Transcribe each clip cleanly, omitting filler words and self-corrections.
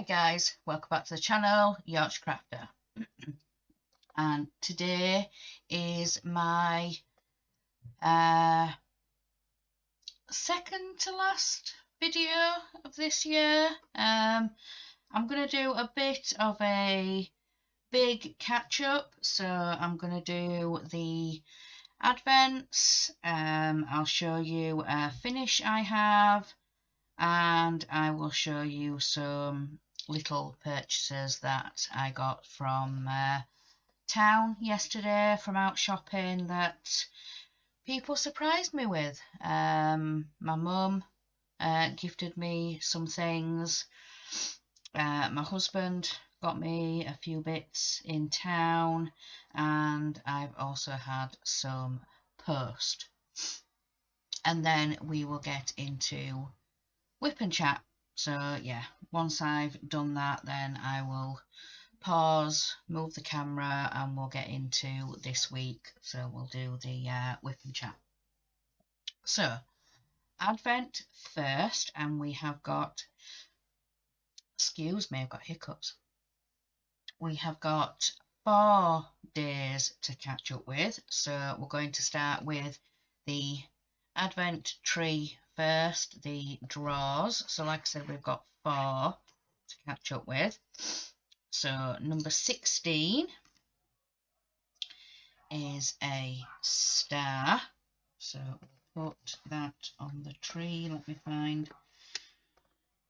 guys, welcome back to the channel, Untitled Chapter. And today is my second to last video of this year. I'm going to do a bit of a big catch up, so I'm going to do the advents. I'll show you a finish I have, and I will show you some little purchases that I got from town yesterday from out shopping that people surprised me with. My mum gifted me some things. My husband got me a few bits in town, and I've also had some post. And then we will get into Wip and Chat. So yeah, once I've done that, then I will pause, move the camera, and we'll get into this week. So we'll do the Wip and Chat. So Advent first, and we have got, excuse me, I've got hiccups. We have got 4 days to catch up with. So we're going to start with the Advent tree first, the drawers. So like I said, we've got 4 to catch up with. So number 16 is a star. So we'll put that on the tree. Let me find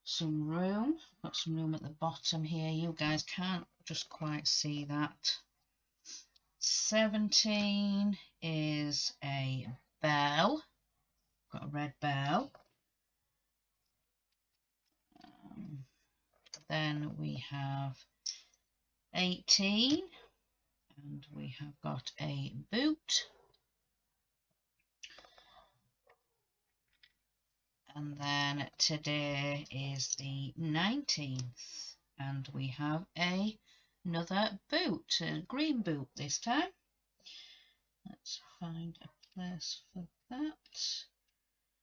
some room. Got some room at the bottom here. You guys can't just quite see that. 17 is a bell. Got a red bell. Then we have 18, and we have got a boot. And then today is the 19th, and we have another boot, a green boot this time. Let's find a place for that.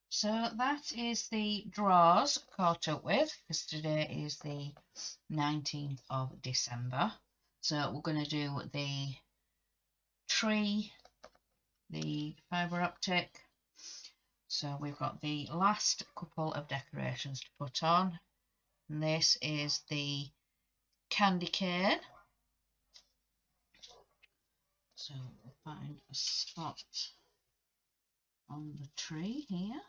So that is the drawers caught up with, because today is the 19th of December. So we're going to do the tree, the fibre optic. So we've got the last couple of decorations to put on. And this is the candy cane. So we'll find a spot on the tree here.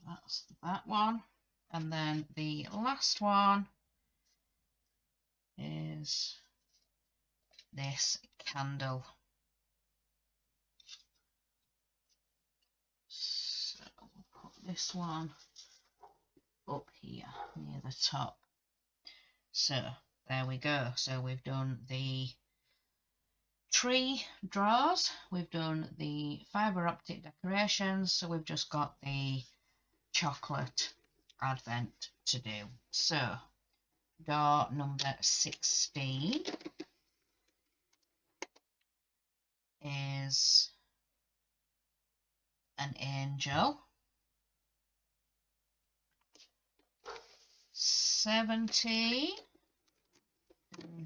That's that one, and then the last one is this candle. So we'll put this one up here near the top. So there we go. So we've done the tree drawers, we've done the fibre optic decorations, so we've just got the chocolate advent to do. So door number 16 is an angel. 17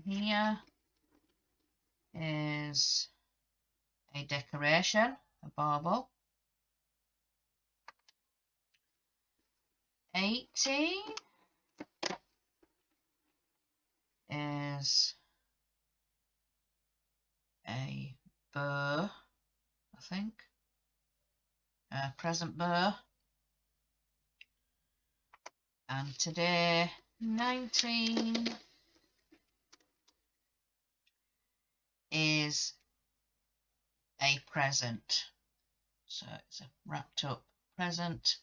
here is a decoration, a bauble. 18 is a bow, I think, a present bow. And today, 19 is a present. So it's a wrapped up present.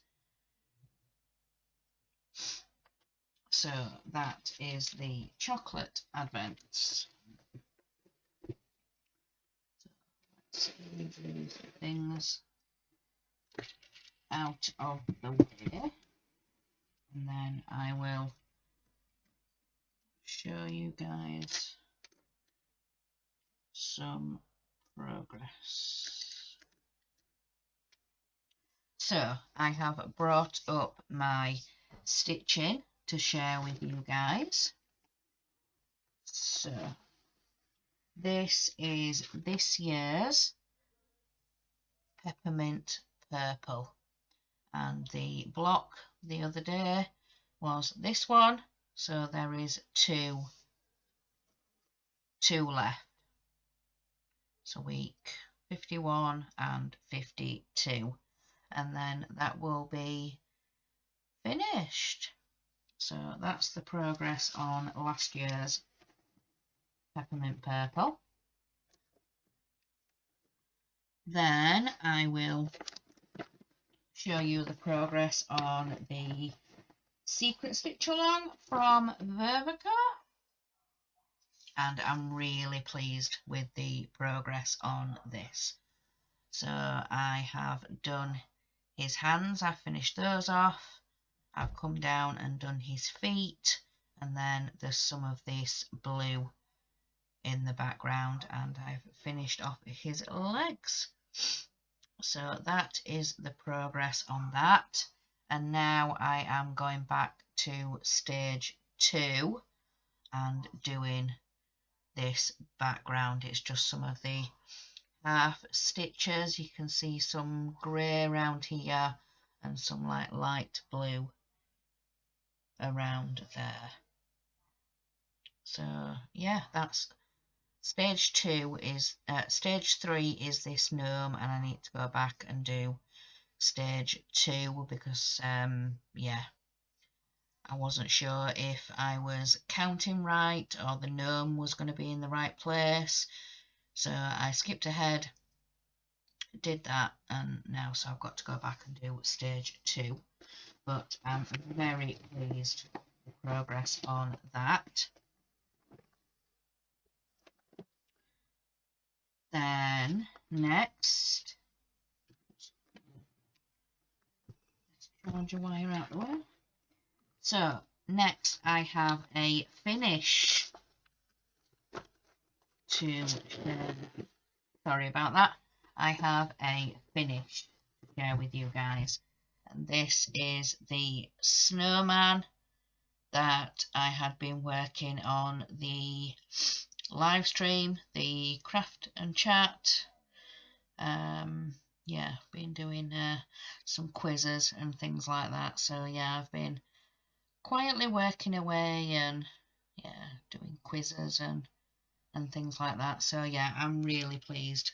So that is the chocolate advents. So let's move these things out of the way, and then I will show you guys some progress. So I have brought up my stitching to share with you guys. So this is this year's Peppermint Purple, and the block the other day was this one, so there is two left. So week 51 and 52, and then that will be finished. So that's the progress on last year's Peppermint Purple. Then I will show you the progress on the Secret Stitch Along from Vervica, and I'm really pleased with the progress on this. So I have done his hands, I've finished those off, I've come down and done his feet, and then there's some of this blue in the background, and I've finished off his legs. So that is the progress on that, and now I am going back to stage 2 and doing this background. It's just some of the half stitches. You can see some grey around here and some like light blue around there. So yeah, that's stage 2 is stage 3 is this gnome, and I need to go back and do stage 2 because yeah, I wasn't sure if I was counting right or the gnome was going to be in the right place, so I skipped ahead, did that, and now so I've got to go back and do stage 2, but I'm very pleased with the progress on that. Then next, charge your wire out the way. So next I have a finish to share. Sorry about that. I have a finish to share with you guys, and this is the Snowman that I had been working on the live stream, the craft and chat. Yeah, been doing some quizzes and things like that. So yeah, I've been quietly working away and yeah, doing quizzes and things like that. So yeah, I'm really pleased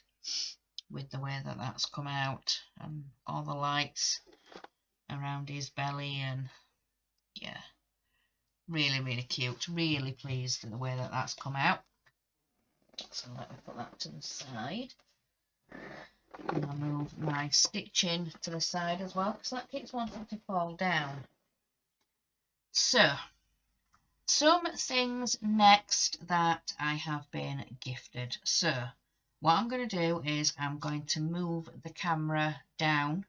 with the way that that's come out, and all the lights around his belly, and yeah, really cute. Really pleased with the way that that's come out. So let me put that to the side, and I'll move my stitching to the side as well because that keeps wanting to fall down. So some things next that I have been gifted. So what I'm going to do is I'm going to move the camera down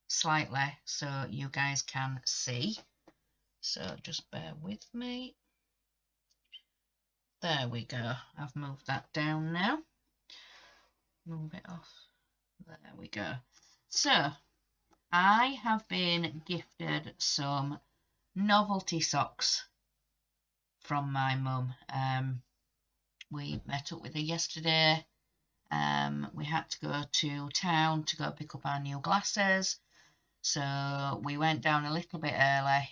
slightly so you guys can see. So just bear with me. There we go. I've moved that down now. Move it off. There we go. So I have been gifted some novelty socks from my mum. We met up with her yesterday. We had to go to town to go pick up our new glasses, so we went down a little bit early.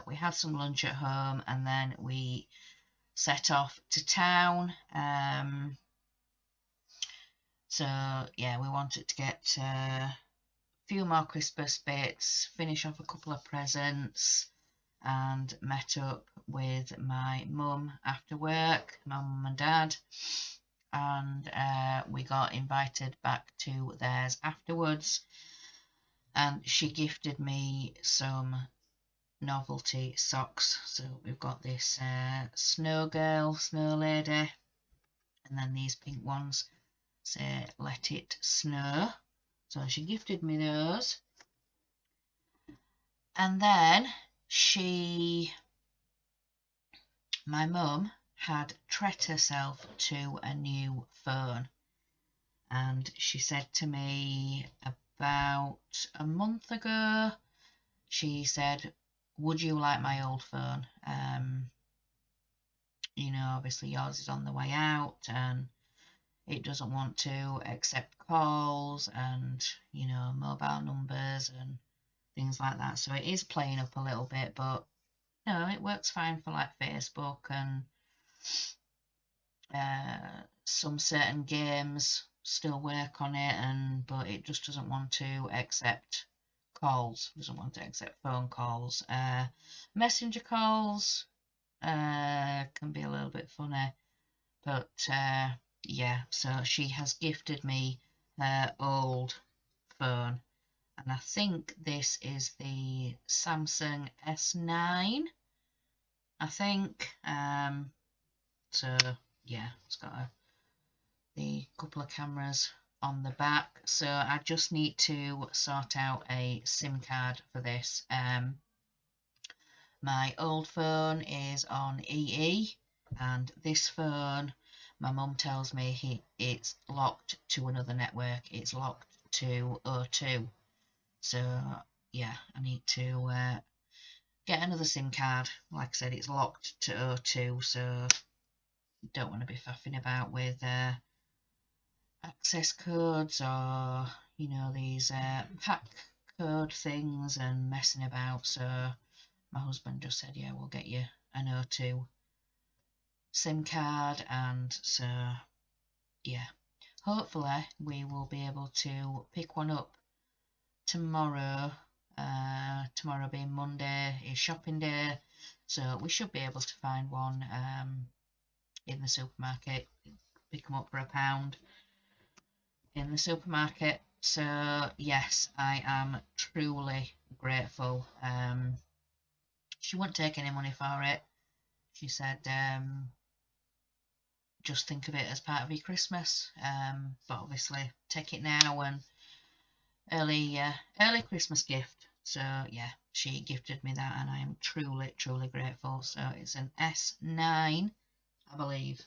We had some lunch at home, and then we set off to town. So yeah, we wanted to get a few more Christmas bits, finish off a couple of presents, and met up with my mum after work, my mum and dad, and we got invited back to theirs afterwards, and she gifted me some novelty socks. So we've got this snow girl, snow lady, and then these pink ones say let it snow. So she gifted me those, and then my mum had treated herself to a new phone, and she said to me about a month ago, she said, would you like my old phone? You know, obviously yours is on the way out and it doesn't want to accept calls and, you know, mobile numbers and things like that. So it is playing up a little bit, but no, it works fine for like Facebook and some certain games still work on it, and but it just doesn't want to accept calls, doesn't want to accept phone calls. Messenger calls can be a little bit funny, but yeah, so she has gifted me her old phone, and I think this is the Samsung S9, I think. So yeah, it's got the couple of cameras on the back, so I just need to sort out a SIM card for this. My old phone is on EE, and this phone, my mum tells me it's locked to another network. It's locked to O2. So yeah, I need to get another SIM card. Like I said, it's locked to O2, so don't want to be faffing about with access codes or, you know, these pack code things and messing about. So my husband just said, yeah, we'll get you an O2 SIM card, and so yeah, hopefully we will be able to pick one up tomorrow. Tomorrow being Monday is shopping day, so we should be able to find one in the supermarket. Pick them up for £1 in the supermarket. So yes, I am truly grateful. She wouldn't take any money for it. She said, just think of it as part of your Christmas. But obviously take it now, and early Christmas gift. So yeah, she gifted me that, and I am truly, truly grateful. So it's an S9, I believe.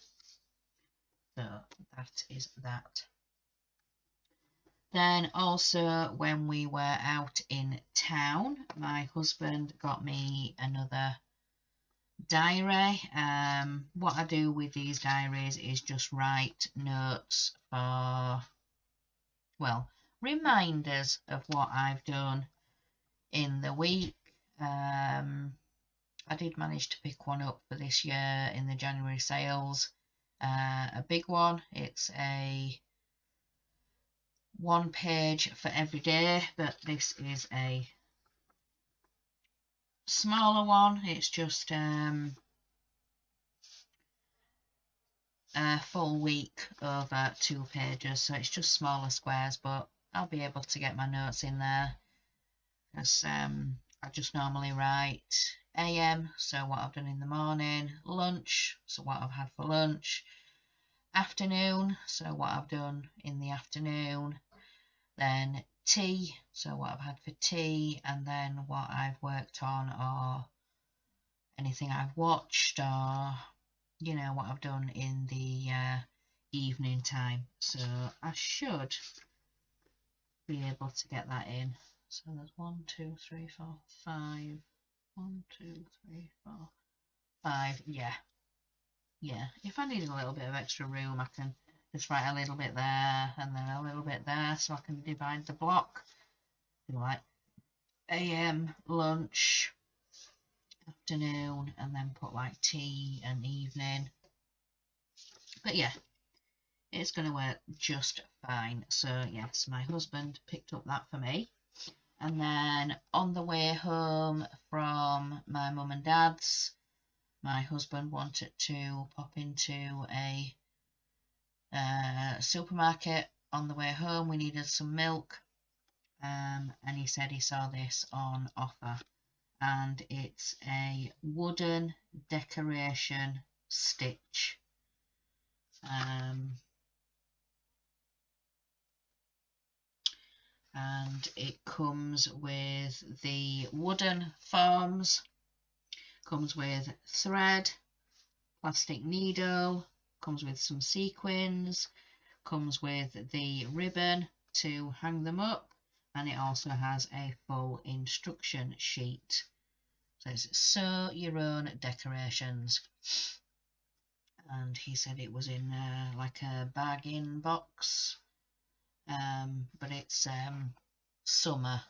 So that is that. Then also when we were out in town, my husband got me another diary. What I do with these diaries is just write notes for, well, reminders of what I've done in the week. I did manage to pick one up for this year in the January sales, a big one. It's a 1 page for every day, but this is a smaller one. It's just a full week over 2 pages, so it's just smaller squares, but I'll be able to get my notes in there, because I just normally write AM, so what I've done in the morning, lunch, so what I've had for lunch, afternoon, so what I've done in the afternoon, then tea, so what I've had for tea, and then what I've worked on or anything I've watched, or, you know, what I've done in the evening time. So I should be able to get that in. So there's 1, 2, 3, 4, 5. 1, 2, 3, 4, 5. Yeah. If I needed a little bit of extra room, I can just write a little bit there and then a little bit there, so I can divide the block. Like AM, lunch, afternoon, and then put like tea and evening. But yeah, it's going to work just fine. So yes, my husband picked up that for me. And then on the way home from my mum and dad's, my husband wanted to pop into a supermarket on the way home. We needed some milk, and he said he saw this on offer, and it's a wooden decoration stitch. And it comes with the wooden forms, comes with thread, plastic needle, comes with some sequins, comes with the ribbon to hang them up, and it also has a full instruction sheet. So it's sew your own decorations. And he said it was in like a bag-in box, but it's summer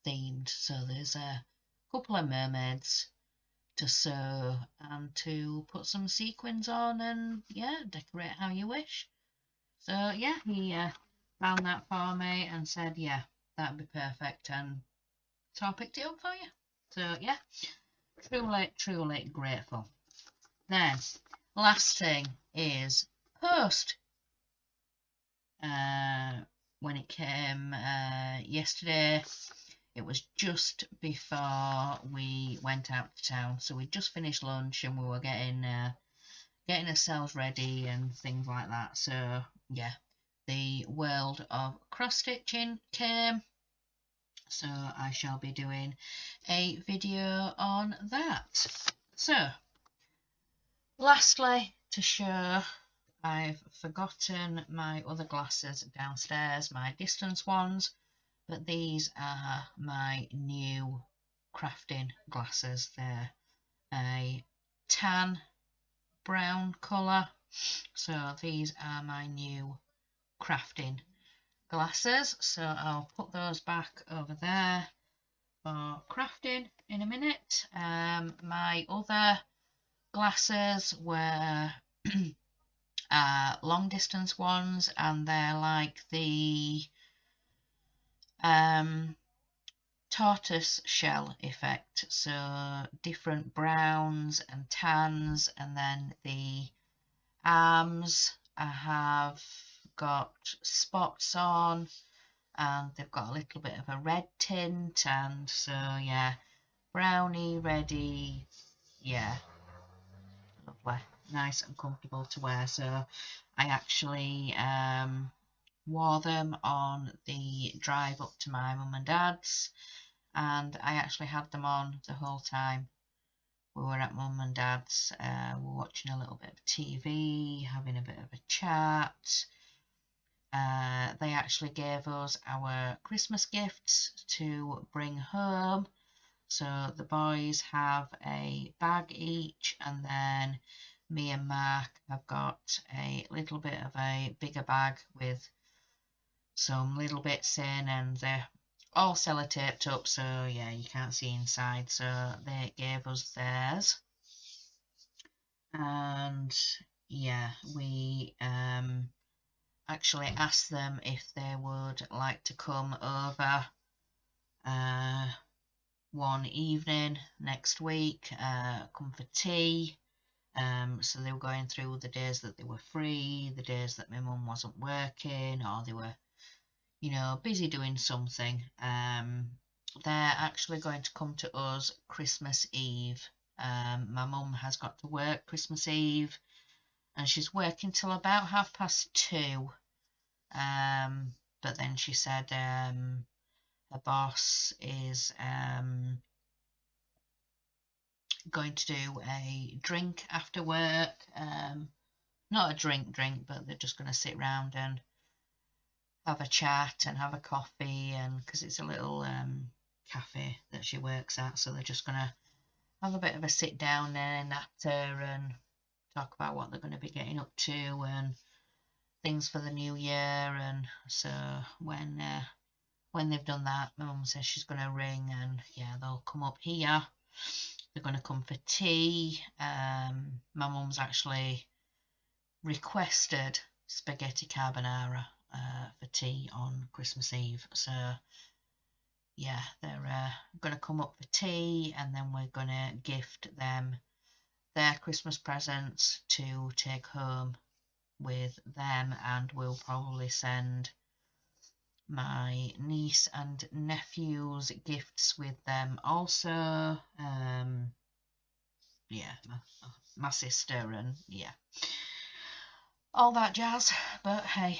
themed, so there's a couple of mermaids to sew and to put some sequins on and yeah, decorate how you wish. So yeah, he found that for me and said yeah, that'd be perfect, and so I picked it up for you. So yeah, truly grateful. Then last thing is post. When it came yesterday, it was just before we went out to town, so we just finished lunch and we were getting ourselves ready and things like that. So yeah, the world of cross stitching came, so I shall be doing a video on that. So lastly, to show, I've forgotten my other glasses downstairs, my distance ones, but these are my new crafting glasses. They're a tan brown colour, so these are my new crafting glasses. So I'll put those back over there for crafting in a minute. My other glasses were long distance ones, and they're like the tortoise shell effect, so different browns and tans, and then the arms I have got spots on, and they've got a little bit of a red tint, and so yeah, brownie ready, yeah, lovely, nice and comfortable to wear. So I actually wore them on the drive up to my mum and dad's, and I actually had them on the whole time we were at mum and dad's. We were watching a little bit of TV, having a bit of a chat. They actually gave us our Christmas gifts to bring home. So the boys have a bag each, and then me and Mark have got a little bit of a bigger bag with some little bits in, and they're all sellotaped up, so yeah, you can't see inside. So they gave us theirs, and yeah, we actually asked them if they would like to come over one evening next week, come for tea. So they were going through the days that they were free, the days that my mum wasn't working, or they were, you know, busy doing something. They're actually going to come to us Christmas Eve. My mum has got to work Christmas Eve, and she's working till about 2:30. But then she said her boss is going to do a drink after work. Not a drink, but they're just going to sit round and have a chat and have a coffee, and because it's a little cafe that she works at, so they're just going to have a bit of a sit down there, natter, and talk about what they're going to be getting up to and things for the new year. And so when they've done that, my mum says she's going to ring, and yeah, they'll come up here. They're going to come for tea. My mum's actually requested spaghetti carbonara for tea on Christmas Eve. So yeah, they're going to come up for tea, and then we're going to gift them their Christmas presents to take home with them, and we'll probably send my niece and nephew's gifts with them also. Yeah, my sister, and yeah, all that jazz. But hey,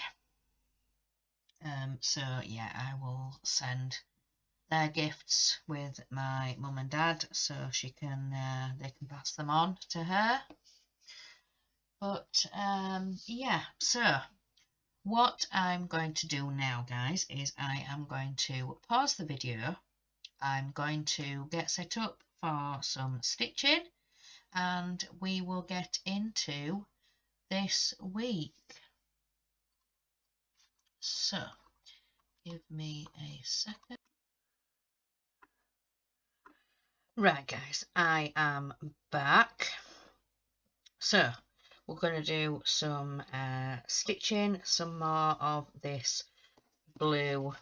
so yeah, I will send their gifts with my mum and dad, so she can they can pass them on to her. But yeah, so what I'm going to do now, guys, is I am going to pause the video. I'm going to get set up for some stitching, and we will get into this week. So give me a second. Right guys, I am back. So we're going to do some stitching, some more of this blue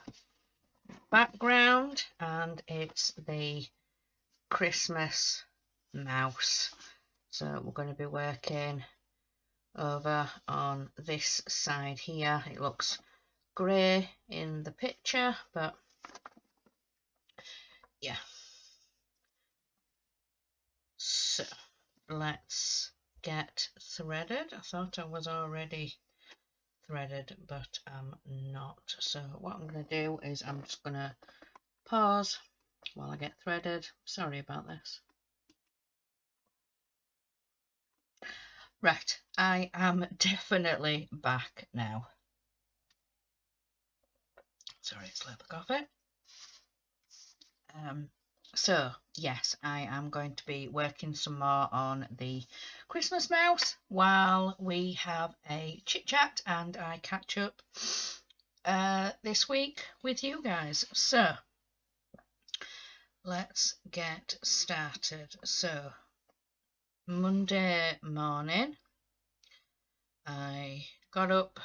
background, and it's the Christmas mouse. So we're going to be working over on this side here. It looks grey in the picture, but yeah. So let's get threaded. I thought I was already threaded, but I'm not. So what I'm going to do is I'm just going to pause while I get threaded. Sorry about this. Right, I am definitely back now. Sorry, it's a little coffee. So yes, I am going to be working some more on the Christmas mouse while we have a chit chat and I catch up this week with you guys. So let's get started. So Monday morning, I got up,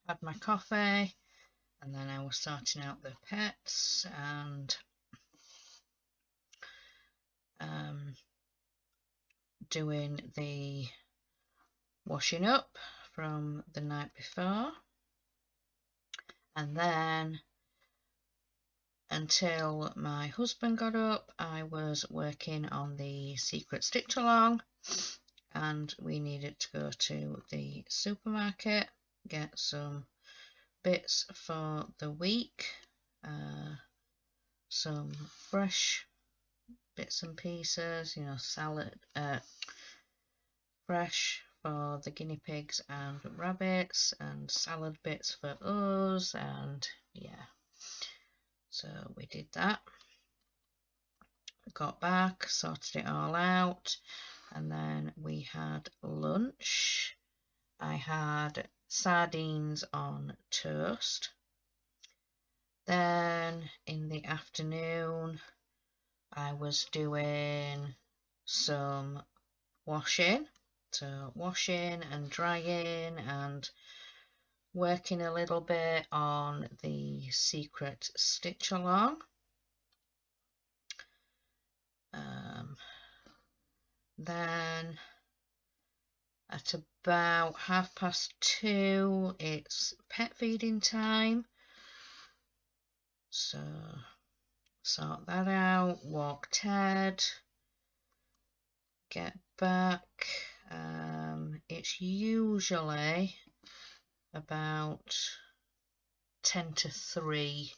had my coffee, and then I was sorting out the pets and doing the washing up from the night before, and then until my husband got up I was working on the secret stitch along, and we needed to go to the supermarket, get some bits for the week, some fresh bits and pieces, you know, salad, fresh for the guinea pigs and rabbits, and salad bits for us, and yeah, so we did that. Got back, sorted it all out, and then we had lunch. I had sardines on toast. Then in the afternoon I was doing some washing, so washing and drying and working a little bit on the secret stitch along. Then at about 2:30 it's pet feeding time, so sort that out, walk Ted, get back. It's usually about 10 to 3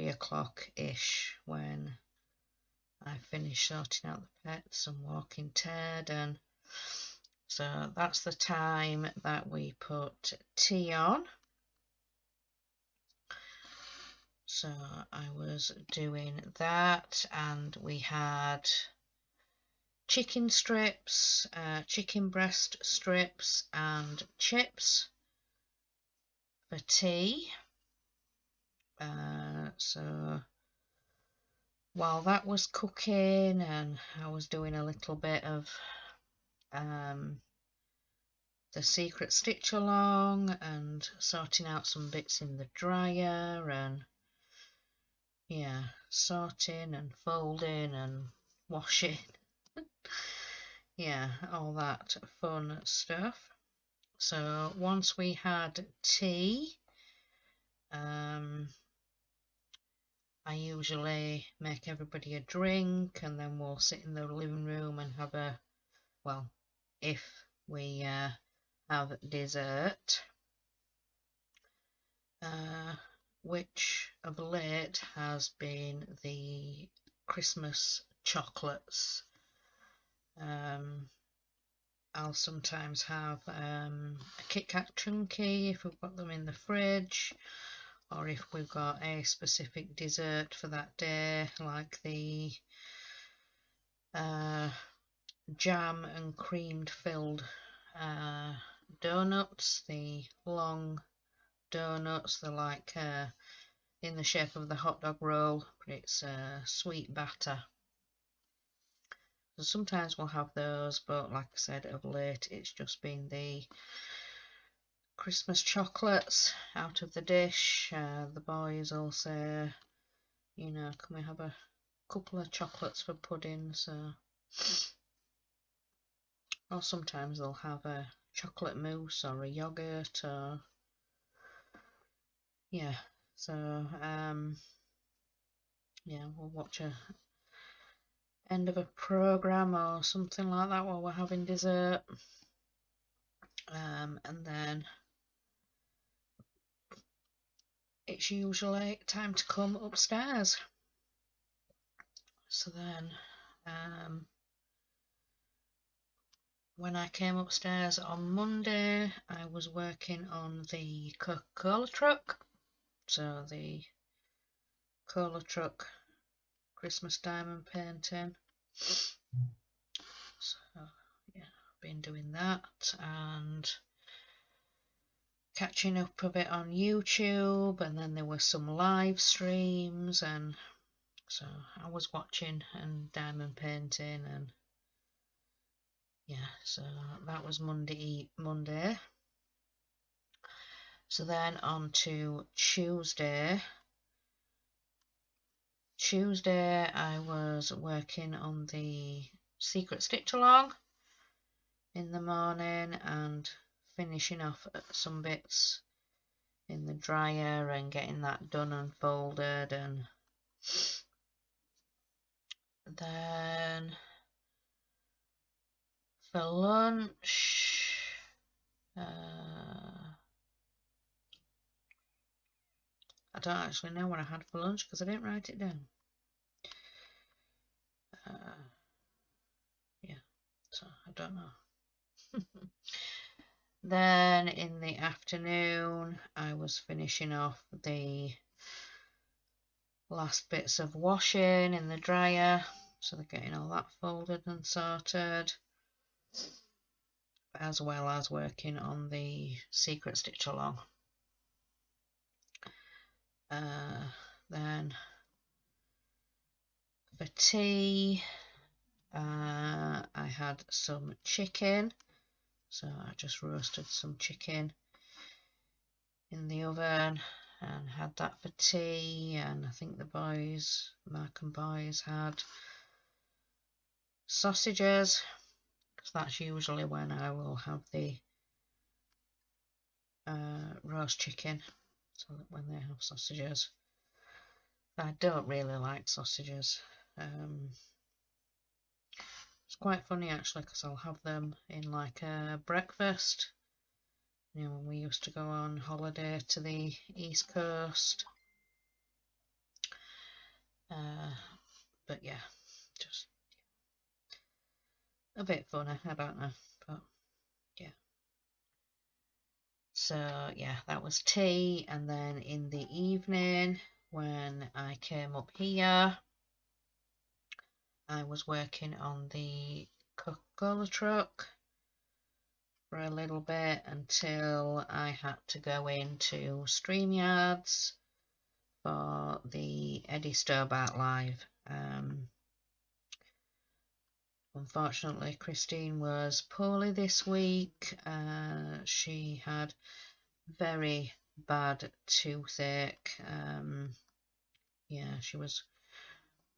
o'clock ish when I finish sorting out the pets and walking Ted, and so that's the time that we put tea on. So I was doing that, and we had chicken strips, chicken breast strips and chips for tea. So while that was cooking and I was doing a little bit of the secret stitch along and sorting out some bits in the dryer, and yeah, sorting and folding and washing. Yeah, all that fun stuff. So once we had tea, I usually make everybody a drink, and then we'll sit in the living room and have a, well, if we have dessert, which of late has been the Christmas chocolates. I'll sometimes have a Kit Kat Chunky if we've got them in the fridge, or if we've got a specific dessert for that day, like the jam and creamed filled donuts, the long donuts. They're like in the shape of the hot dog roll, but it's sweet batter. So sometimes we'll have those, but like I said, of late it's just been the Christmas chocolates out of the dish. The boys all say, you know, can we have a couple of chocolates for pudding? So, or sometimes they'll have a chocolate mousse or a yogurt, or yeah. So yeah, we'll watch a end of a program or something like that while we're having dessert, and then it's usually time to come upstairs. So then when I came upstairs on Monday, I was working on the Coca-Cola truck. So the Cola truck Christmas diamond painting. So yeah, I've been doing that and catching up a bit on YouTube, and then there were some live streams, and so I was watching and diamond painting, and yeah, so that was Monday. So then on to Tuesday. I was working on the secret stitch along in the morning and finishing off some bits in the dryer and getting that done and folded. And then for lunch, I don't actually know what I had for lunch because I didn't write it down. Yeah, so I don't know. Then in the afternoon, I was finishing off the last bits of washing in the dryer, so they're getting all that folded and sorted, as well as working on the secret stitch along. Then for tea, I had some chicken, so I just roasted some chicken in the oven and had that for tea. And I think the boys, Mark and boys, had sausages, because that's usually when I will have the roast chicken, so that when they have sausages. I don't really like sausages. It's quite funny actually, because I'll have them in like a breakfast, you know, when we used to go on holiday to the East Coast. But yeah, just a bit funny, I don't know, but yeah. So yeah, that was tea. And then in the evening, when I came up here, I was working on the Coca-Cola truck for a little bit until I had to go into StreamYards for the Eddie Stobart live. Unfortunately, Christine was poorly this week. She had very bad toothache. Yeah, she was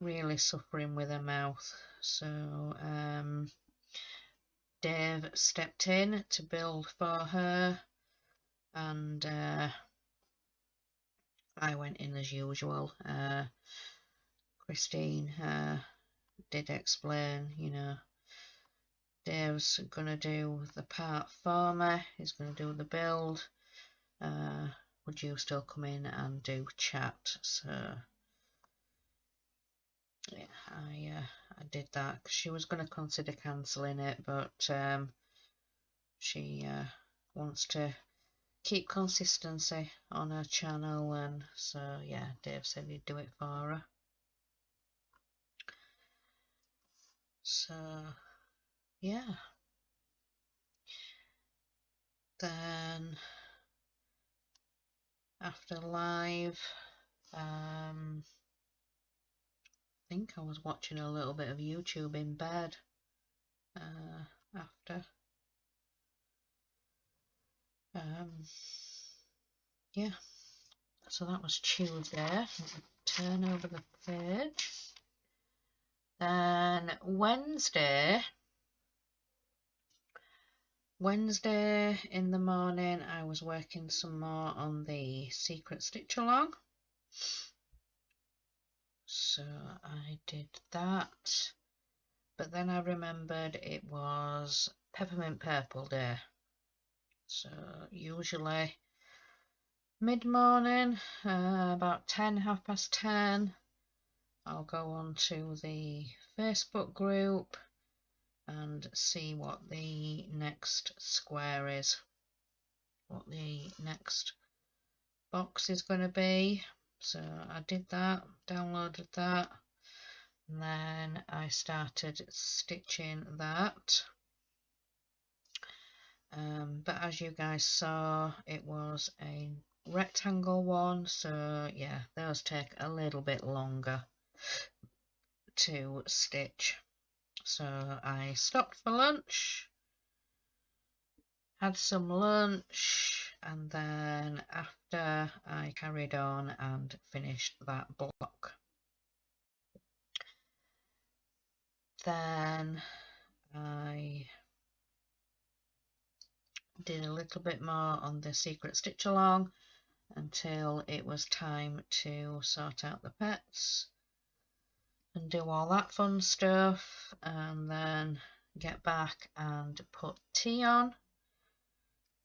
really suffering with her mouth. So Dave stepped in to build for her, and I went in as usual. Christine did explain, you know, Dave's gonna do the part for me, he's gonna do the build, would you still come in and do chat? So yeah, I did that, because she was going to consider cancelling it, but she wants to keep consistency on her channel, and so yeah, Dave said he'd do it for her. So yeah, then after live, I think I was watching a little bit of YouTube in bed after. Yeah, so that was Tuesday. Turn over the page. Then Wednesday in the morning, I was working some more on the secret stitch along. So I did that. But then I remembered it was Peppermint Purple Day. So usually mid-morning, about 10, 10:30, I'll go on to the Facebook group and see what the next square is, what the next box is going to be. So I did that, downloaded that, and then I started stitching that. But as you guys saw, it was a rectangle one, so yeah, those take a little bit longer to stitch. So I stopped for lunch, had some lunch, and then after I carried on and finished that block. Then I did a little bit more on the secret stitch along until it was time to sort out the pets and do all that fun stuff, and then get back and put tea on.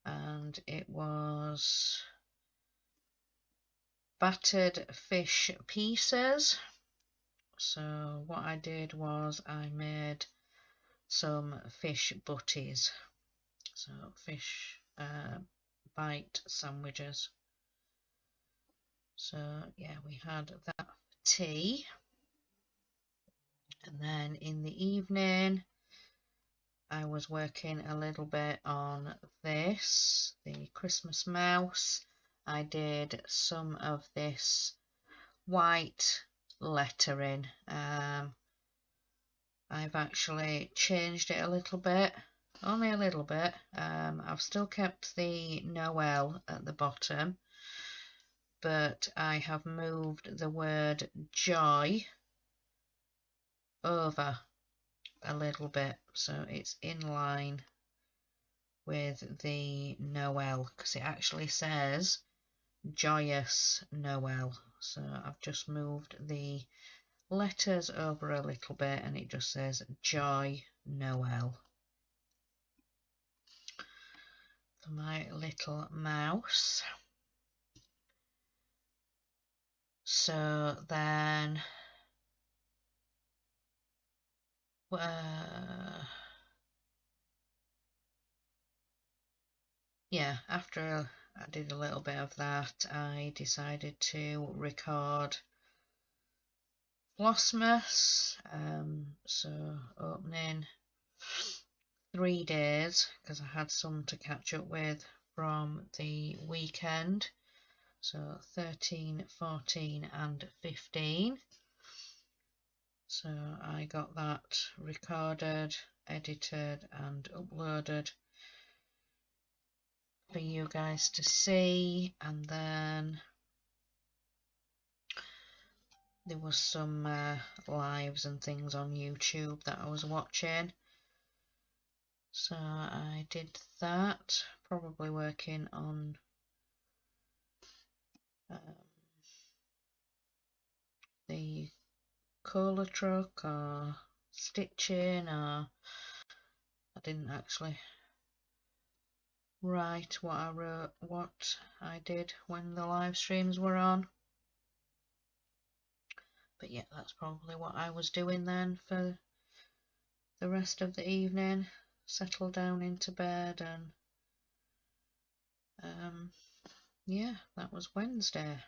And it was battered fish pieces. So what I did was I made some fish butties, so fish bite sandwiches. So yeah, we had that for tea. And then in the evening I was working a little bit on this, the Christmas mouse. I did some of this white lettering. I've actually changed it a little bit, only a little bit. I've still kept the Noel at the bottom, but I have moved the word joy over a little bit, so it's in line with the Noel, because it actually says joyous Noel. So I've just moved the letters over a little bit and it just says Joy Noel for my little mouse. So then yeah, after I did a little bit of that, I decided to record Flossmas. So opening 3 days, because I had some to catch up with from the weekend. So 13, 14 and 15. So I got that recorded, edited and uploaded for you guys to see. And then there was some lives and things on YouTube that I was watching. So I did that, probably working on the cola truck or stitching, or I didn't actually write what I wrote, what I did when the live streams were on. But yeah, that's probably what I was doing then for the rest of the evening. Settle down into bed, and yeah, that was Wednesday.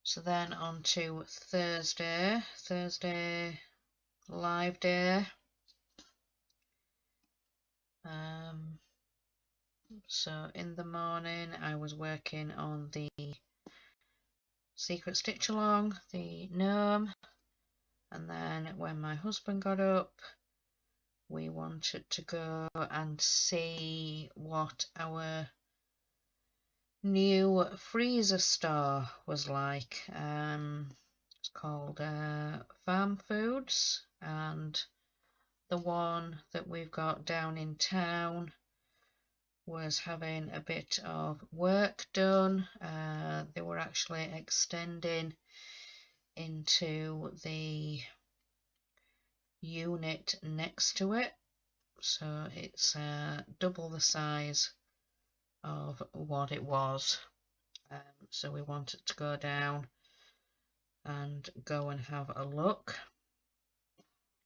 So then on to Thursday. Thursday live day. So in the morning I was working on the secret stitch along, the gnome, and then when my husband got up we wanted to go and see what our new freezer store was like. It's called Farm Foods, and the one that we've got down in town was having a bit of work done. They were actually extending into the unit next to it, so it's double the size of what it was. So we wanted to go down and go and have a look,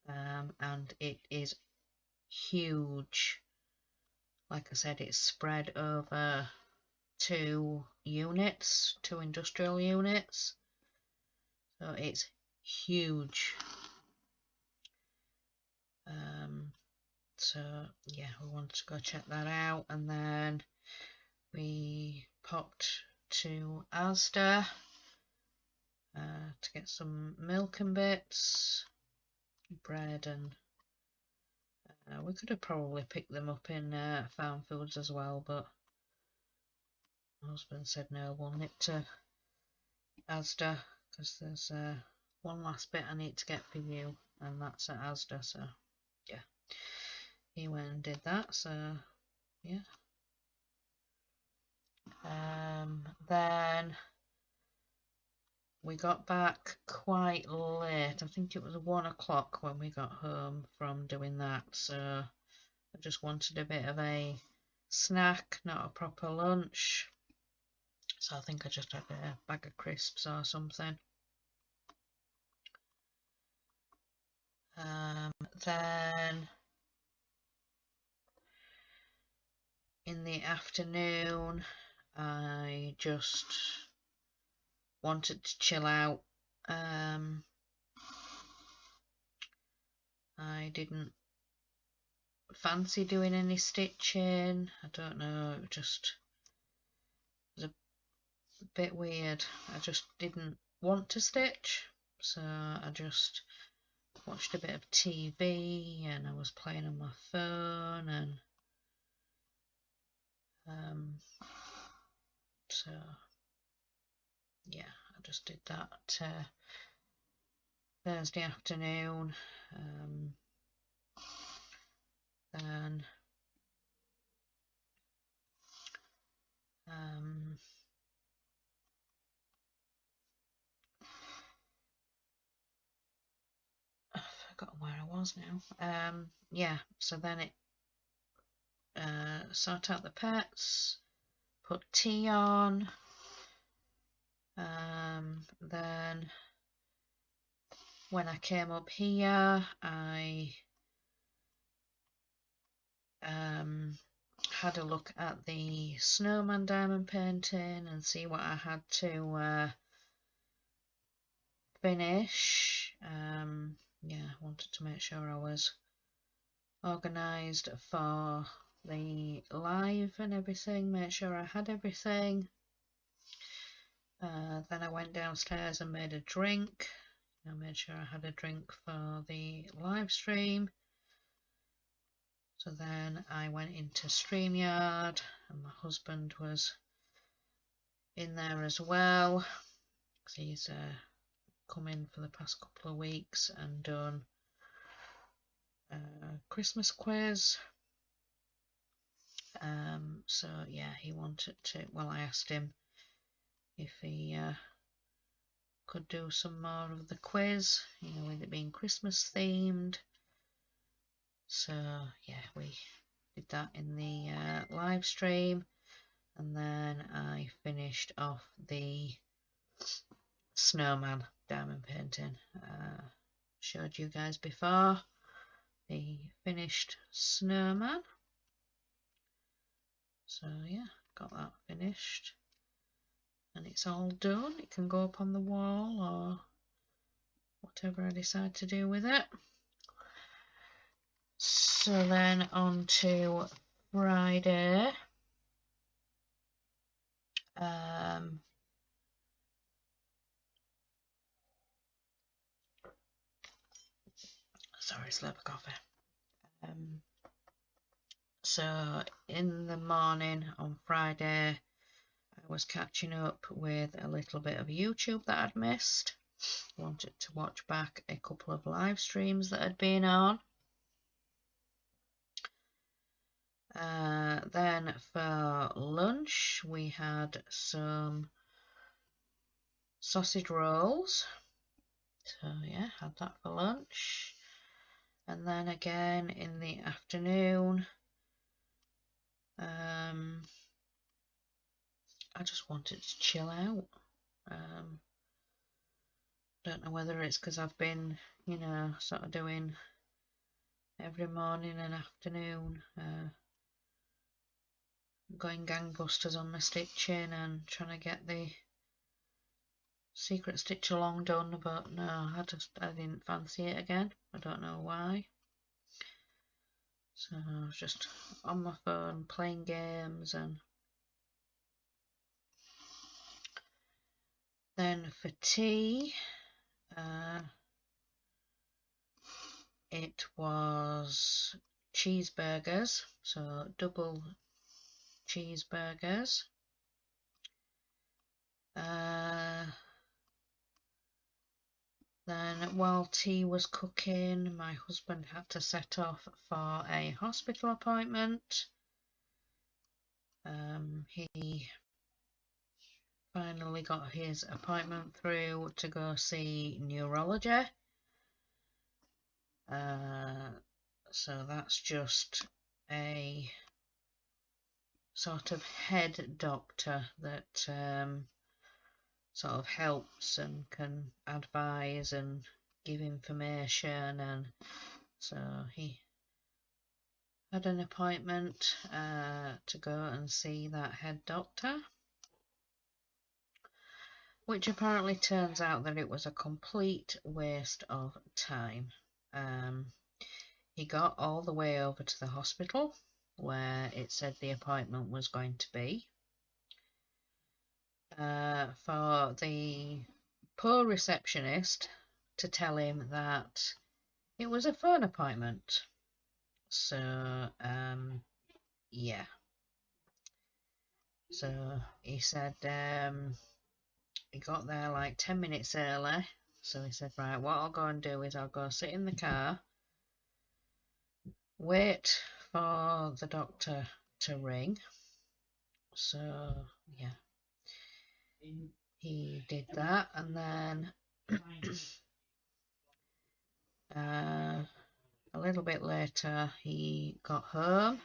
and it is huge. Like I said, it's spread over two industrial units, so it's huge. So yeah, we wanted to go check that out, and then we popped to Asda to get some milk and bits, bread, and we could have probably picked them up in Farm Foods as well, but my husband said no, we'll nip to Asda because there's one last bit I need to get for you, and that's at Asda. So yeah, he went and did that. So yeah. Then we got back quite late. I think it was 1 o'clock when we got home from doing that. So I just wanted a bit of a snack, not a proper lunch. So I think I just had a bag of crisps or something. Then in the afternoon I just wanted to chill out. I didn't fancy doing any stitching. I don't know, it just was a bit weird. I just didn't want to stitch, so I just watched a bit of TV and I was playing on my phone, and so yeah, I just did that Thursday afternoon. Then I've forgotten where I was now. Yeah, so then it sort out the pets, put tea on, then when I came up here I had a look at the Snowman diamond painting and see what I had to finish. Yeah, I wanted to make sure I was organised for the live and everything, make sure I had everything. Then I went downstairs and made a drink. I made sure I had a drink for the live stream. So then I went into StreamYard and my husband was in there as well, because he's come in for the past couple of weeks and done a Christmas quiz. So yeah, he wanted to, well, I asked him if he could do some more of the quiz, you know, with it being Christmas themed. So yeah, we did that in the live stream, and then I finished off the Snowman diamond painting. Showed you guys before the finished Snowman. So yeah, got that finished and it's all done. It can go up on the wall or whatever I decide to do with it. So then on to Friday. Sorry, slip of coffee. So in the morning on Friday, I was catching up with a little bit of YouTube that I'd missed. Wanted to watch back a couple of live streams that had been on. Then for lunch we had some sausage rolls. So yeah, had that for lunch. And then again in the afternoon, I just wanted to chill out. Don't know whether it's because I've been, you know, sort of doing every morning and afternoon, going gangbusters on my stitching and trying to get the secret stitch along done, but no, I didn't fancy it again. I don't know why. So I was just on my phone playing games. And then for tea, it was cheeseburgers, so double cheeseburgers. Then while tea was cooking, my husband had to set off for a hospital appointment. He finally got his appointment through to go see neurology. So that's just a sort of head doctor that sort of helps and can advise and give information, and so he had an appointment to go and see that head doctor, which apparently turns out that it was a complete waste of time. He got all the way over to the hospital where it said the appointment was going to be. For the poor receptionist to tell him that it was a phone appointment. So, yeah. So he said he got there like 10 minutes early. So he said, right, what I'll go and do is I'll go sit in the car, wait for the doctor to ring. So, yeah. He did that, and then a little bit later he got home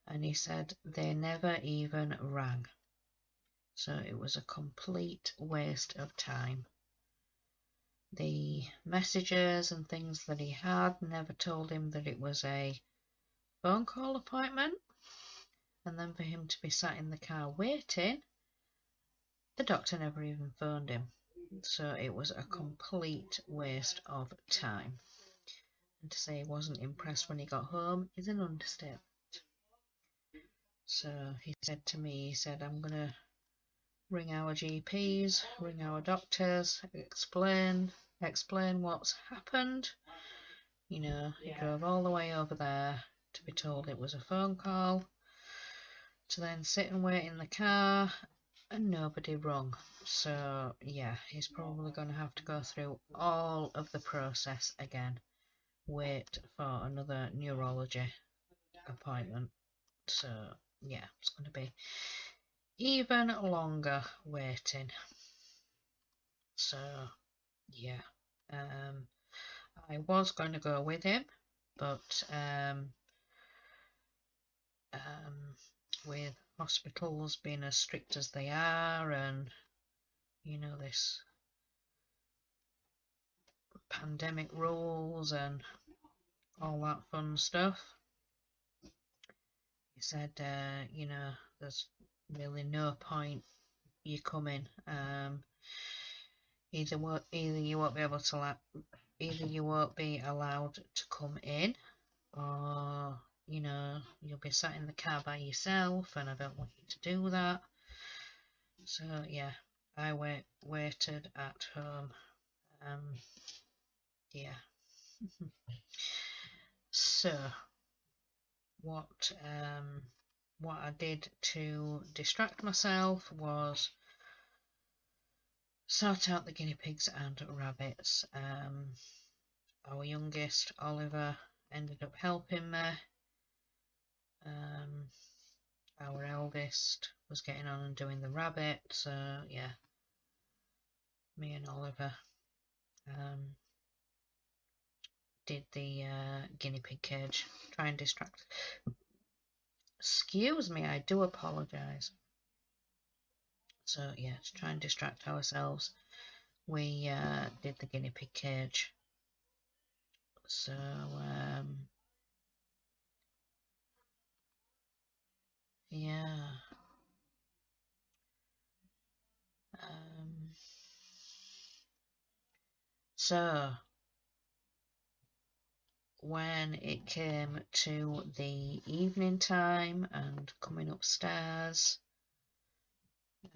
and he said they never even rang. So it was a complete waste of time. The messages and things that he had never told him that it was a phone call appointment, and then for him to be sat in the car waiting, the doctor never even phoned him. So it was a complete waste of time. And to say he wasn't impressed when he got home is an understatement. So he said to me, he said, I'm going to ring our GPs, ring our doctors, explain what's happened. You know, he drove all the way over there to be told it was a phone call, to then sit and wait in the car, and nobody rung. So yeah, he's probably going to have to go through all of the process again, wait for another neurology appointment. So yeah, it's going to be even longer waiting. So yeah, I was going to go with him, but with hospitals being as strict as they are, and you know, this pandemic rules and all that fun stuff, he said, you know, there's really no point you coming. Either you won't be able to either you won't be allowed to come in, or you know, you'll be sat in the car by yourself, and I don't want you to do that. So yeah, I waited at home. Yeah. So what I did to distract myself was sort out the guinea pigs and rabbits. Our youngest, Oliver, ended up helping me. Our eldest was getting on and doing the rabbit, so yeah, me and Oliver did the guinea pig cage. Try and distract. Excuse me, I do apologise. So yeah, to try and distract ourselves, we did the guinea pig cage. So yeah. So when it came to the evening time and coming upstairs, it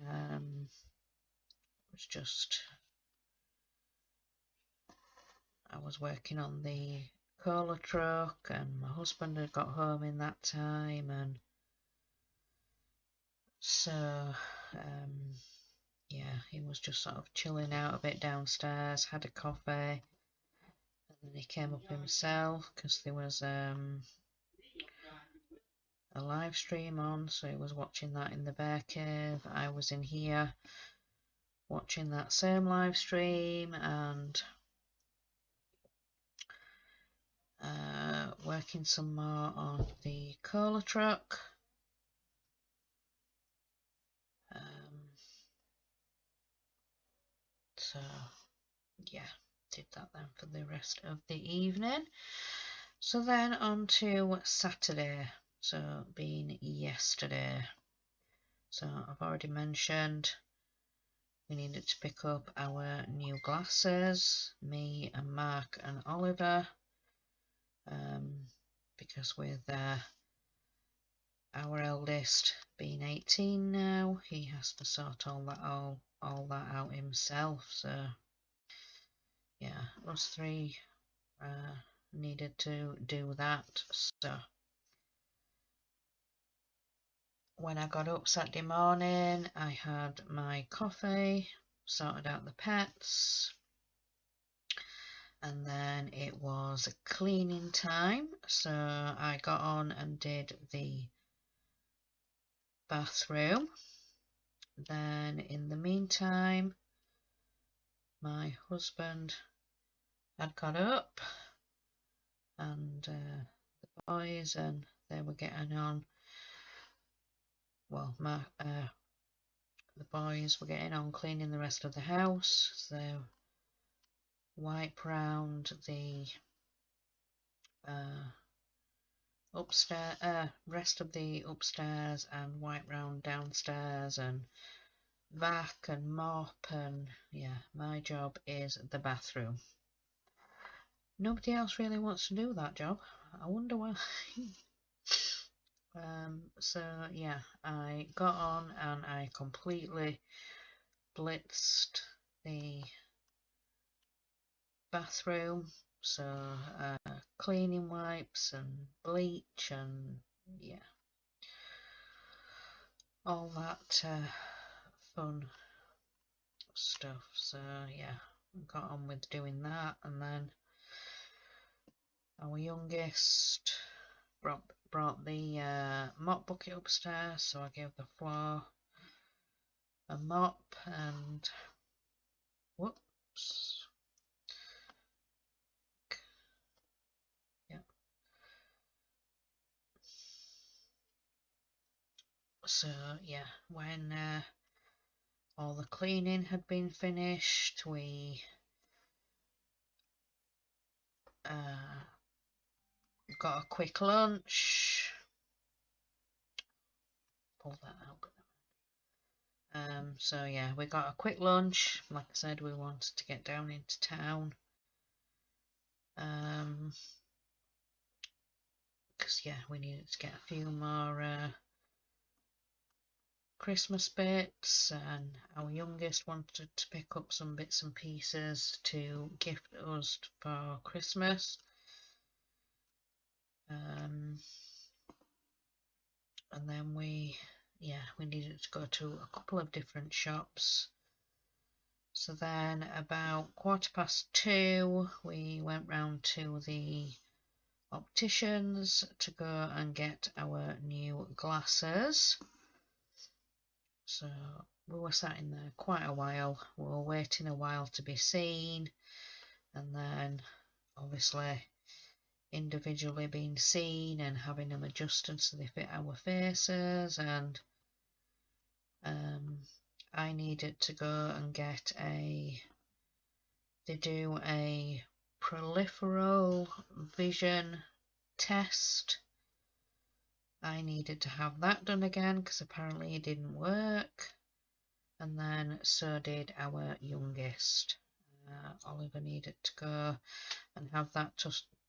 was just, I was working on the cola truck, and my husband had got home in that time, and so yeah, he was just sort of chilling out a bit downstairs, had a coffee, and then he came up himself because there was a live stream on, so he was watching that in the bear cave. I was in here watching that same live stream and working some more on the cola truck. So yeah, did that then for the rest of the evening. So then on to Saturday, so being yesterday. So I've already mentioned we needed to pick up our new glasses, me and Mark and Oliver, because with our eldest being 18 now, he has to sort all that out himself. So yeah, us three needed to do that. So when I got up Saturday morning, I had my coffee, sorted out the pets, and then it was cleaning time. So I got on and did the bathroom. Then in the meantime, my husband had got up, and the boys, and they were getting on. Well, the boys were getting on cleaning the rest of the house. So wipe round the upstairs, rest of the upstairs, and wipe round downstairs, and vac and mop, and yeah, my job is the bathroom. Nobody else really wants to do that job. I wonder why. So yeah, I got on and I completely blitzed the bathroom. So cleaning wipes and bleach and yeah, all that fun stuff. So yeah, got on with doing that, and then our youngest brought the mop bucket upstairs, so I gave the floor a mop, and whoops, yeah. So yeah, when all the cleaning had been finished, we got a quick lunch. Pull that out. So yeah, we got a quick lunch. Like I said, we wanted to get down into town. Because yeah, we needed to get a few more Christmas bits, and our youngest wanted to pick up some bits and pieces to gift us for Christmas. And then we needed to go to a couple of different shops. So then about 2:15 we went round to the opticians to go and get our new glasses. So we were sat in there quite a while. We were waiting a while to be seen, and then obviously individually being seen and having them adjusted so they fit our faces. And I needed to go and get they do a peripheral vision test. I needed to have that done again because apparently it didn't work, and then so did our youngest. Oliver needed to go and have that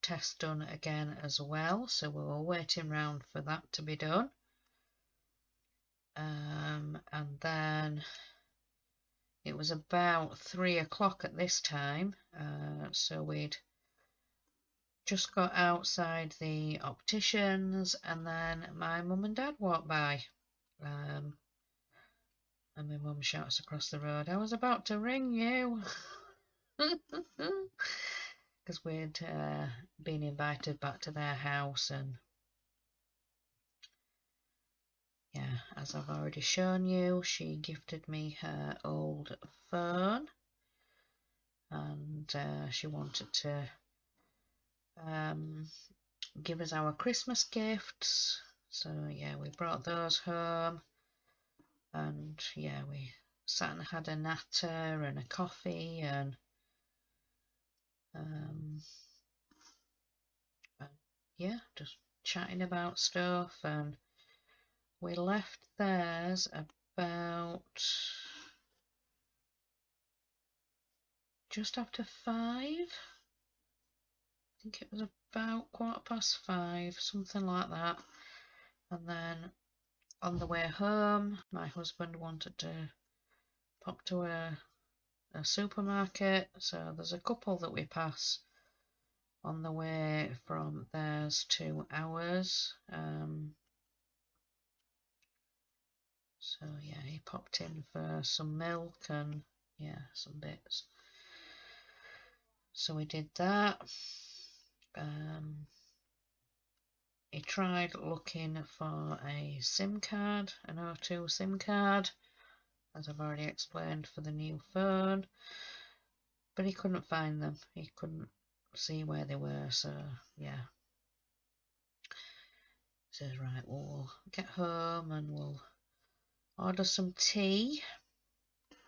test done again as well, so we were waiting round for that to be done. And then it was about 3 o'clock at this time, so we'd just got outside the opticians, and then my mum and dad walked by. And my mum shouts across the road, "I was about to ring you." Because we'd been invited back to their house, and yeah, as I've already shown you, she gifted me her old phone, and she wanted to give us our Christmas gifts. So yeah, we brought those home, and yeah, we sat and had a natter and a coffee, and yeah, just chatting about stuff. And we left theirs about just after 5. I think it was about 5:15, something like that. And then on the way home, my husband wanted to pop to a supermarket, so there's a couple that we pass on the way from theirs to ours. So yeah, he popped in for some milk and yeah, some bits. So we did that. He tried looking for a SIM card, an O2 SIM card, as I've already explained, for the new phone, but he couldn't find them. He couldn't see where they were, so yeah. He says, right, well, we'll get home and we'll order some tea.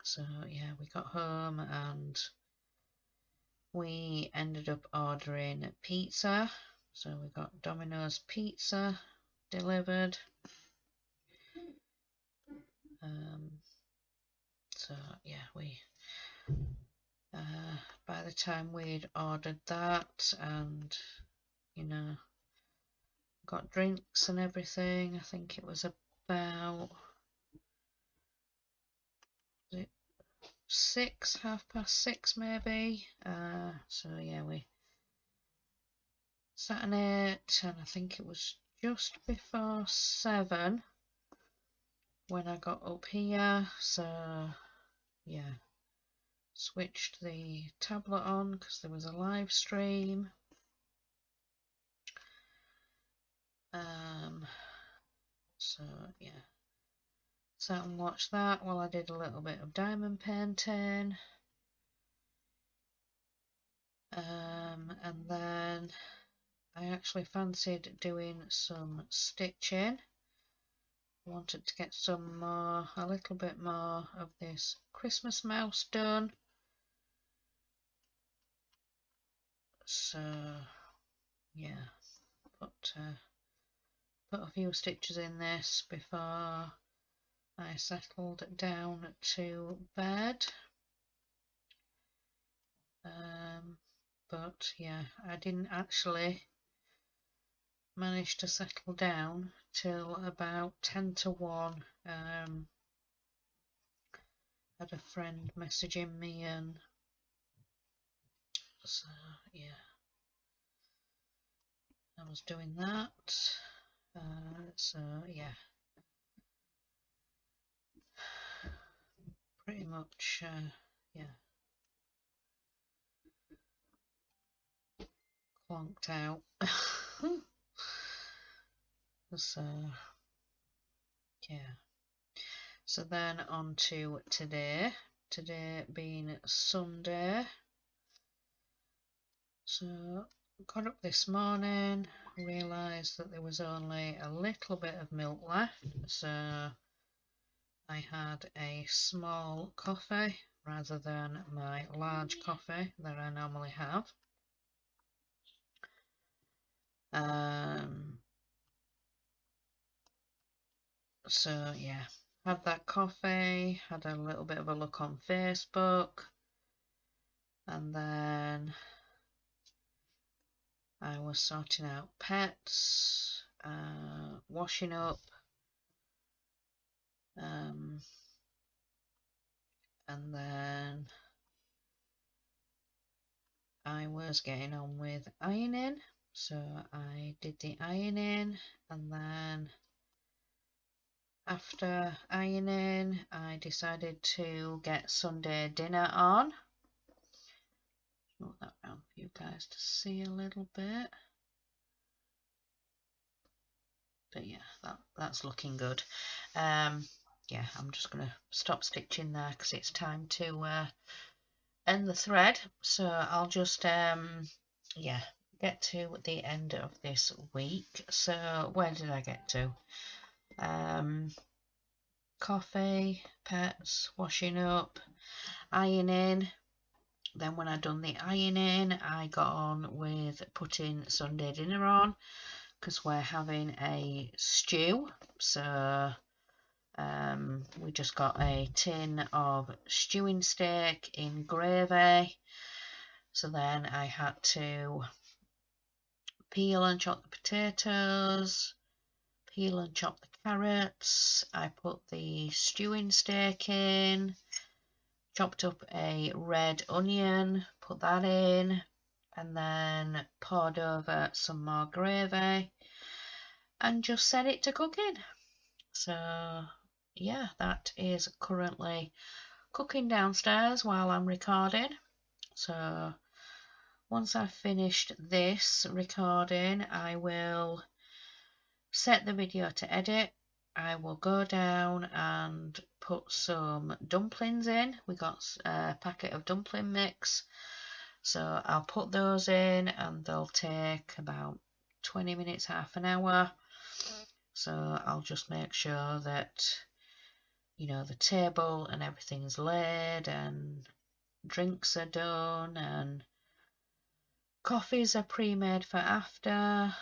So yeah, we got home and we ended up ordering pizza. So we got Domino's pizza delivered. So yeah, we by the time we'd ordered that and got drinks and everything, I think it was about 6, 6:30 maybe. So yeah, we sat and ate, and I think it was just before 7 when I got up here. So yeah, switched the tablet on because there was a live stream. So yeah, sat and watched that while I did a little bit of diamond painting. And then I actually fancied doing some stitching. Wanted to get a little bit more of this Christmas mouse done. So yeah, put a few stitches in this before I settled down to bed. But yeah, I didn't actually managed to settle down till about 10 to 1. Had a friend messaging me, and so yeah, I was doing that. So yeah, pretty much yeah, clonked out. So yeah, so then on to today being Sunday. So got up this morning, realised that there was only a little bit of milk left, so I had a small coffee rather than my large coffee that I normally have. So yeah, had that coffee, had a little bit of a look on Facebook, and then I was sorting out pets, washing up, and then I was getting on with ironing, so I did the ironing, and then after ironing I decided to get Sunday dinner on. Move that around for you guys to see a little bit. But yeah, that's looking good. Yeah, I'm just going to stop stitching there because it's time to end the thread. So I'll just yeah, get to the end of this week. So where did I get to? Coffee, pets, washing up, ironing. Then when I'd done the ironing, I got on with putting Sunday dinner on because we're having a stew. So we just got a tin of stewing steak in gravy. So then I had to peel and chop the potatoes, peel and chop the carrots. I put the stewing steak in, chopped up a red onion, put that in, and then poured over some more gravy and just set it to cooking. So yeah, that is currently cooking downstairs while I'm recording. So once I've finished this recording, I will set the video to edit. I will go down and put some dumplings in. We got a packet of dumpling mix, so I'll put those in and they'll take about 20 minutes, half an hour. So I'll just make sure that, you know, the table and everything's laid and drinks are done and coffees are pre-made for after.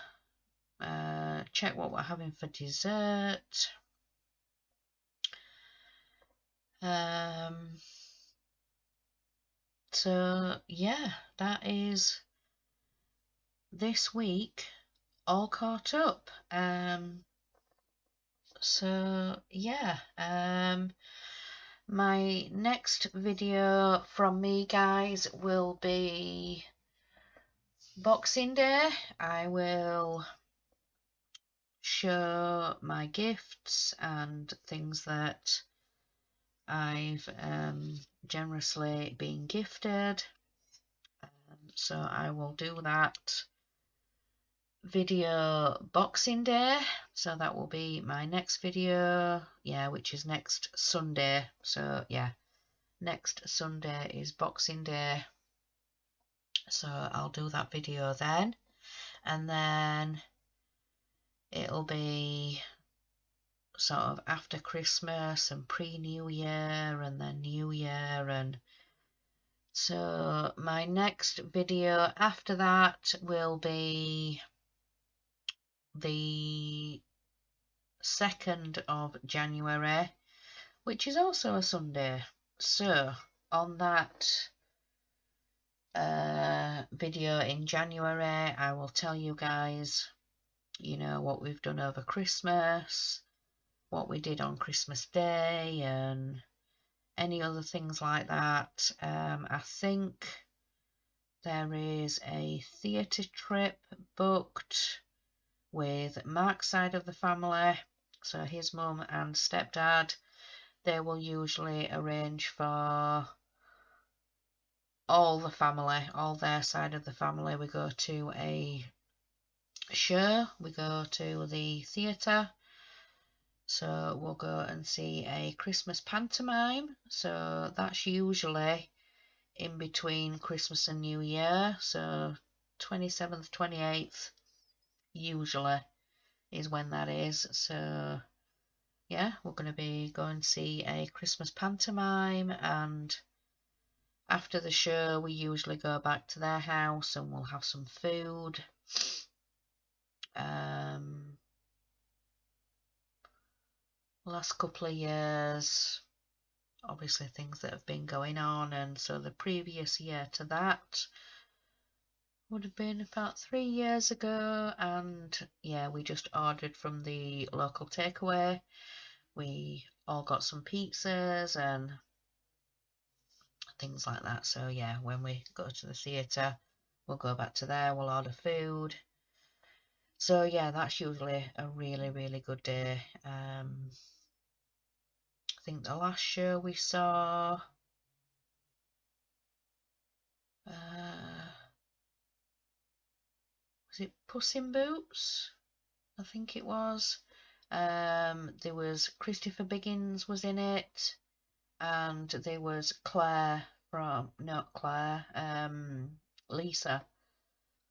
Check what we're having for dessert. So yeah, that is this week all caught up. So yeah, my next video from me, guys, will be Boxing Day. I will show my gifts and things that I've generously been gifted. So I will do that video Boxing Day, so that will be my next video, yeah, which is next Sunday. So yeah, next Sunday is Boxing Day, so I'll do that video then, and then it'll be sort of after Christmas and pre-New Year and then New Year, and so my next video after that will be the 2nd of January, which is also a Sunday. So on that video in January, I will tell you guys you know, what we've done over Christmas, what we did on Christmas Day, and any other things like that. I think there is a theatre trip booked with Mark's side of the family, so his mum and stepdad. They will usually arrange for all the family, all their side of the family. We go to a show, we go to the theatre, so we'll go and see a Christmas pantomime. So that's usually in between Christmas and New Year, so 27th, 28th usually is when that is. So yeah, we're going to be going to see a Christmas pantomime, and after the show we usually go back to their house and we'll have some food. Last couple of years, obviously things that have been going on, and so the previous year to that would have been about 3 years ago, and yeah, we just ordered from the local takeaway. We all got some pizzas and things like that. So yeah, when we go to the theatre, we'll go back to there, we'll order food. So yeah, that's usually a really, really good day. I think the last show we saw, was it Puss in Boots? I think it was. There was Christopher Biggins was in it, and there was Claire from, not Claire, Lisa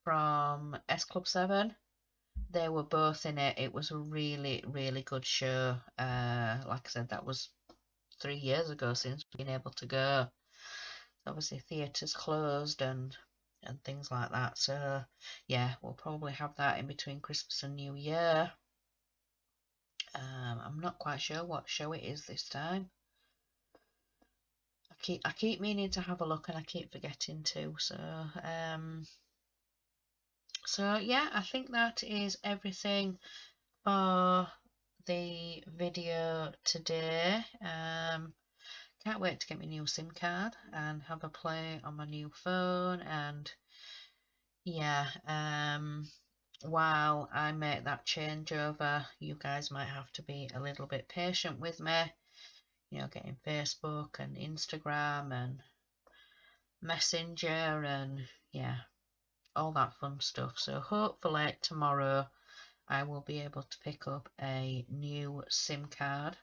from S Club 7. They were both in it. It was a really, really good show. Like I said, that was 3 years ago since we've been able to go. Obviously, theatres closed and things like that. So yeah, we'll probably have that in between Christmas and New Year. I'm not quite sure what show it is this time. I keep meaning to have a look and I keep forgetting to. So yeah, I think that is everything for the video today. Can't wait to get my new SIM card and have a play on my new phone, and yeah, while I make that changeover, you guys might have to be a little bit patient with me, you know, getting Facebook and Instagram and Messenger and yeah, all that fun stuff. So hopefully tomorrow I will be able to pick up a new SIM card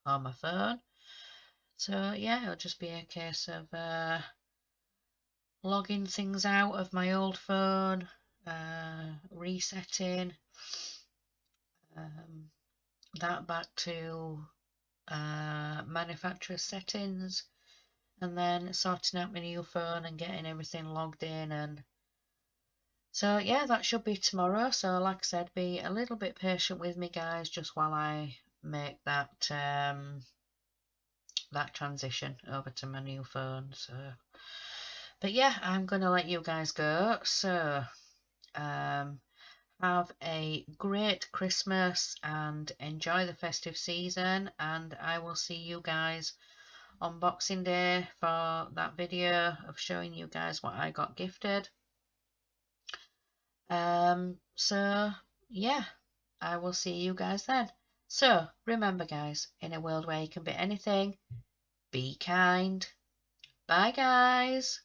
on my phone. So yeah, it'll just be a case of logging things out of my old phone, resetting that back to manufacturer settings, and then sorting out my new phone and getting everything logged in. And so yeah, that should be tomorrow. So like I said, be a little bit patient with me, guys, just while I make that that transition over to my new phone. So but yeah, I'm gonna let you guys go. So have a great Christmas and enjoy the festive season, and I will see you guys on Boxing Day for that video of showing you guys what I got gifted. So yeah, I will see you guys then. So remember, guys, in a world where you can be anything, be kind. Bye, guys.